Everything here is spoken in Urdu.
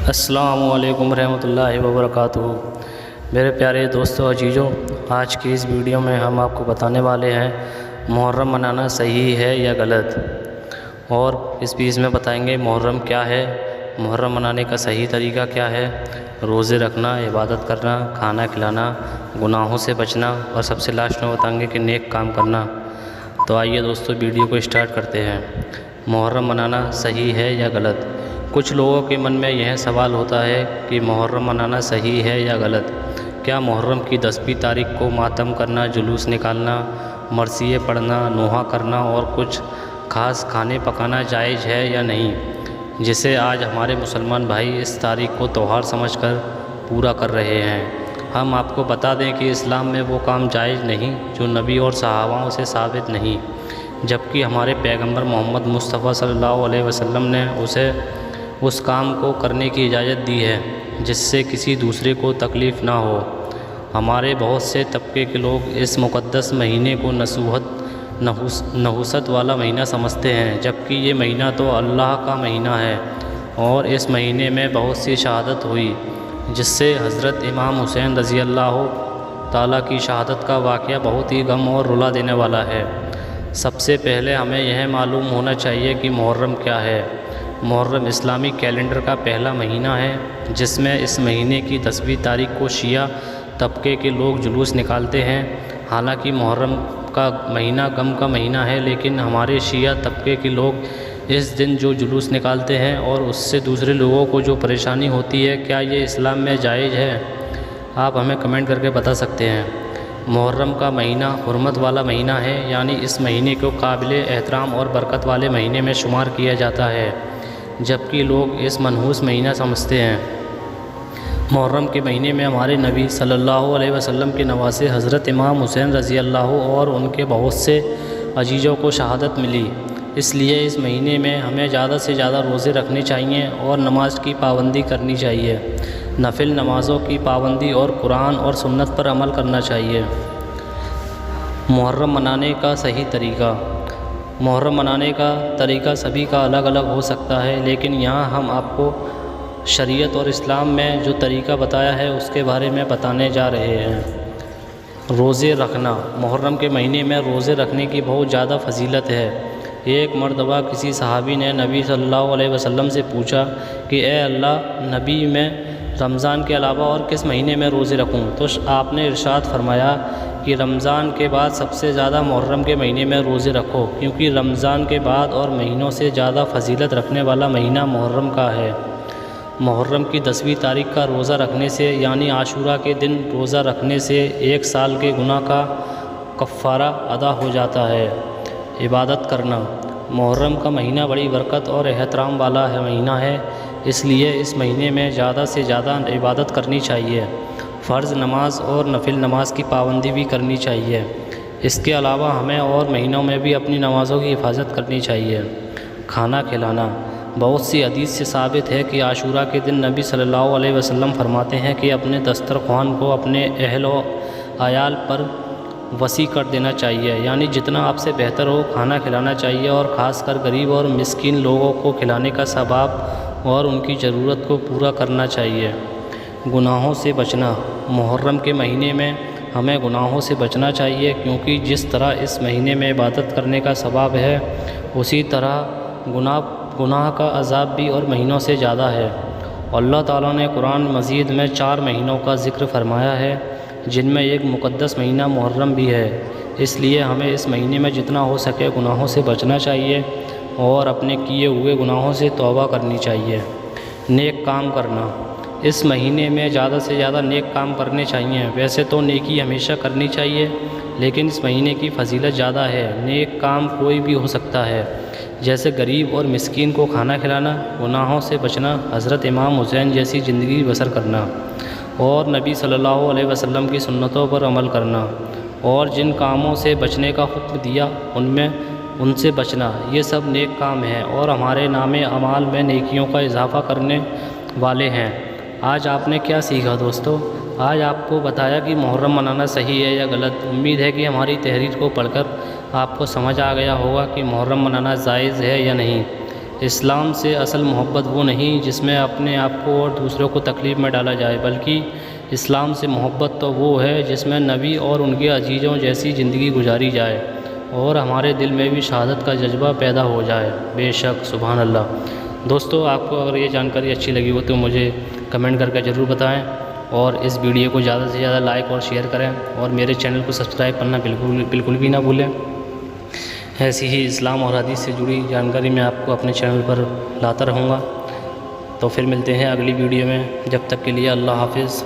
السلام علیکم ورحمۃ اللہ وبرکاتہ۔ میرے پیارے دوستوں عزیزوں، آج کی اس ویڈیو میں ہم آپ کو بتانے والے ہیں محرم منانا صحیح ہے یا غلط، اور اس بیچ میں بتائیں گے محرم کیا ہے، محرم منانے کا صحیح طریقہ کیا ہے، روزے رکھنا، عبادت کرنا، کھانا کھلانا، گناہوں سے بچنا، اور سب سے لاسٹ میں بتائیں گے کہ نیک کام کرنا۔ تو آئیے دوستوں ویڈیو کو اسٹارٹ کرتے ہیں۔ محرم منانا صحیح ہے یا غلط؟ کچھ لوگوں کے من میں یہ سوال ہوتا ہے کہ محرم منانا صحیح ہے یا غلط؟ کیا محرم کی 10ویں تاریخ کو ماتم کرنا، جلوس نکالنا، مرثیے پڑھنا، نوحہ کرنا اور کچھ خاص کھانے پکانا جائز ہے یا نہیں، جسے آج ہمارے مسلمان بھائی اس تاریخ کو تہوار سمجھ کر پورا کر رہے ہیں؟ ہم آپ کو بتا دیں کہ اسلام میں وہ کام جائز نہیں جو نبی اور صحاباؤں سے ثابت نہیں، جبکہ ہمارے پیغمبر محمد مصطفیٰ صلی اللہ علیہ وسلم نے اسے اس کام کو کرنے کی اجازت دی ہے جس سے کسی دوسرے کو تکلیف نہ ہو۔ ہمارے بہت سے طبقے کے لوگ اس مقدس مہینے کو نحوست والا مہینہ سمجھتے ہیں، جبکہ یہ مہینہ تو اللہ کا مہینہ ہے، اور اس مہینے میں بہت سی شہادت ہوئی، جس سے حضرت امام حسین رضی اللہ تعالیٰ کی شہادت کا واقعہ بہت ہی غم اور رلا دینے والا ہے۔ سب سے پہلے ہمیں یہ معلوم ہونا چاہیے کہ محرم کیا ہے۔ محرم اسلامی کیلنڈر کا پہلا مہینہ ہے، جس میں اس مہینے کی 10ویں تاریخ کو شیعہ طبقے کے لوگ جلوس نکالتے ہیں۔ حالانکہ محرم کا مہینہ غم کا مہینہ ہے، لیکن ہمارے شیعہ طبقے کے لوگ اس دن جو جلوس نکالتے ہیں اور اس سے دوسرے لوگوں کو جو پریشانی ہوتی ہے، کیا یہ اسلام میں جائز ہے؟ آپ ہمیں کمنٹ کر کے بتا سکتے ہیں۔ محرم کا مہینہ حرمت والا مہینہ ہے، یعنی اس مہینے کو قابل احترام اور برکت والے مہینے میں شمار کیا جاتا ہے، جبکہ لوگ اس منحوس مہینہ سمجھتے ہیں۔ محرم کے مہینے میں ہمارے نبی صلی اللہ علیہ وسلم کے نواسے حضرت امام حسین رضی اللہ اور ان کے بہت سے عزیزوں کو شہادت ملی۔ اس لیے اس مہینے میں ہمیں زیادہ سے زیادہ روزے رکھنے چاہیے اور نماز کی پابندی کرنی چاہیے، نفل نمازوں کی پابندی اور قرآن اور سنت پر عمل کرنا چاہیے۔ محرم منانے کا صحیح طریقہ۔ محرم منانے کا طریقہ سبھی کا الگ الگ ہو سکتا ہے، لیکن یہاں ہم آپ کو شریعت اور اسلام میں جو طریقہ بتایا ہے اس کے بارے میں بتانے جا رہے ہیں۔ روزے رکھنا۔ محرم کے مہینے میں روزے رکھنے کی بہت زیادہ فضیلت ہے۔ ایک مرتبہ کسی صحابی نے نبی صلی اللہ علیہ وسلم سے پوچھا کہ اے اللہ نبی، میں رمضان کے علاوہ اور کس مہینے میں روزے رکھوں؟ تو آپ نے ارشاد فرمایا کہ رمضان کے بعد سب سے زیادہ محرم کے مہینے میں روزے رکھو، کیونکہ رمضان کے بعد اور مہینوں سے زیادہ فضیلت رکھنے والا مہینہ محرم کا ہے۔ محرم کی 10ویں تاریخ کا روزہ رکھنے سے، یعنی عاشوراء کے دن روزہ رکھنے سے 1 سال کے گناہ کا کفارہ ادا ہو جاتا ہے۔ عبادت کرنا۔ محرم کا مہینہ بڑی برکت اور احترام والا مہینہ ہے، اس لیے اس مہینے میں زیادہ سے زیادہ عبادت کرنی چاہیے۔ فرض نماز اور نفل نماز کی پابندی بھی کرنی چاہیے۔ اس کے علاوہ ہمیں اور مہینوں میں بھی اپنی نمازوں کی حفاظت کرنی چاہیے۔ کھانا کھلانا۔ بہت سی حدیث سے ثابت ہے کہ عاشوراء کے دن نبی صلی اللہ علیہ وسلم فرماتے ہیں کہ اپنے دسترخوان کو اپنے اہل و عیال پر وسیع کر دینا چاہیے، یعنی جتنا آپ سے بہتر ہو کھانا کھلانا چاہیے، اور خاص کر غریب اور مسکین لوگوں کو کھلانے کا ثواب اور ان کی ضرورت کو پورا کرنا چاہیے۔ گناہوں سے بچنا۔ محرم کے مہینے میں ہمیں گناہوں سے بچنا چاہیے، کیونکہ جس طرح اس مہینے میں عبادت کرنے کا ثواب ہے، اسی طرح گناہ کا عذاب بھی اور مہینوں سے زیادہ ہے۔ اللہ تعالیٰ نے قرآن مجید میں 4 مہینوں کا ذکر فرمایا ہے، جن میں ایک مقدس مہینہ محرم بھی ہے۔ اس لیے ہمیں اس مہینے میں جتنا ہو سکے گناہوں سے بچنا چاہیے اور اپنے کیے ہوئے گناہوں سے توبہ کرنی چاہیے۔ نیک کام کرنا۔ اس مہینے میں زیادہ سے زیادہ نیک کام کرنے چاہیے۔ ویسے تو نیکی ہمیشہ کرنی چاہیے، لیکن اس مہینے کی فضیلت زیادہ ہے۔ نیک کام کوئی بھی ہو سکتا ہے، جیسے غریب اور مسکین کو کھانا کھلانا، گناہوں سے بچنا، حضرت امام حسین جیسی زندگی بسر کرنا، اور نبی صلی اللہ علیہ وسلم کی سنتوں پر عمل کرنا، اور جن کاموں سے بچنے کا حکم دیا ان سے بچنا، یہ سب نیک کام ہیں اور ہمارے نام اعمال میں نیکیوں کا اضافہ کرنے والے ہیں۔ آج آپ نے کیا سیکھا دوستو؟ آج آپ کو بتایا کہ محرم منانا صحیح ہے یا غلط۔ امید ہے کہ ہماری تحریر کو پڑھ کر آپ کو سمجھ آ گیا ہوگا کہ محرم منانا جائز ہے یا نہیں۔ اسلام سے اصل محبت وہ نہیں جس میں اپنے آپ کو اور دوسروں کو تکلیف میں ڈالا جائے، بلکہ اسلام سے محبت تو وہ ہے جس میں نبی اور ان کے عزیزوں جیسی زندگی گزاری جائے اور ہمارے دل میں بھی شہادت کا جذبہ پیدا ہو جائے۔ بے شک، سبحان اللہ۔ دوستو، آپ کو اگر یہ جانکاری اچھی لگی ہو تو مجھے کمنٹ کر کے ضرور بتائیں، اور اس ویڈیو کو زیادہ سے زیادہ لائک اور شیئر کریں، اور میرے چینل کو سبسکرائب کرنا بالکل بھی نہ بھولیں۔ ایسی ہی اسلام اور حدیث سے جڑی جانکاری میں آپ کو اپنے چینل پر لاتا رہوں گا۔ تو پھر ملتے ہیں اگلی ویڈیو میں، جب تک کے لیے اللہ حافظ۔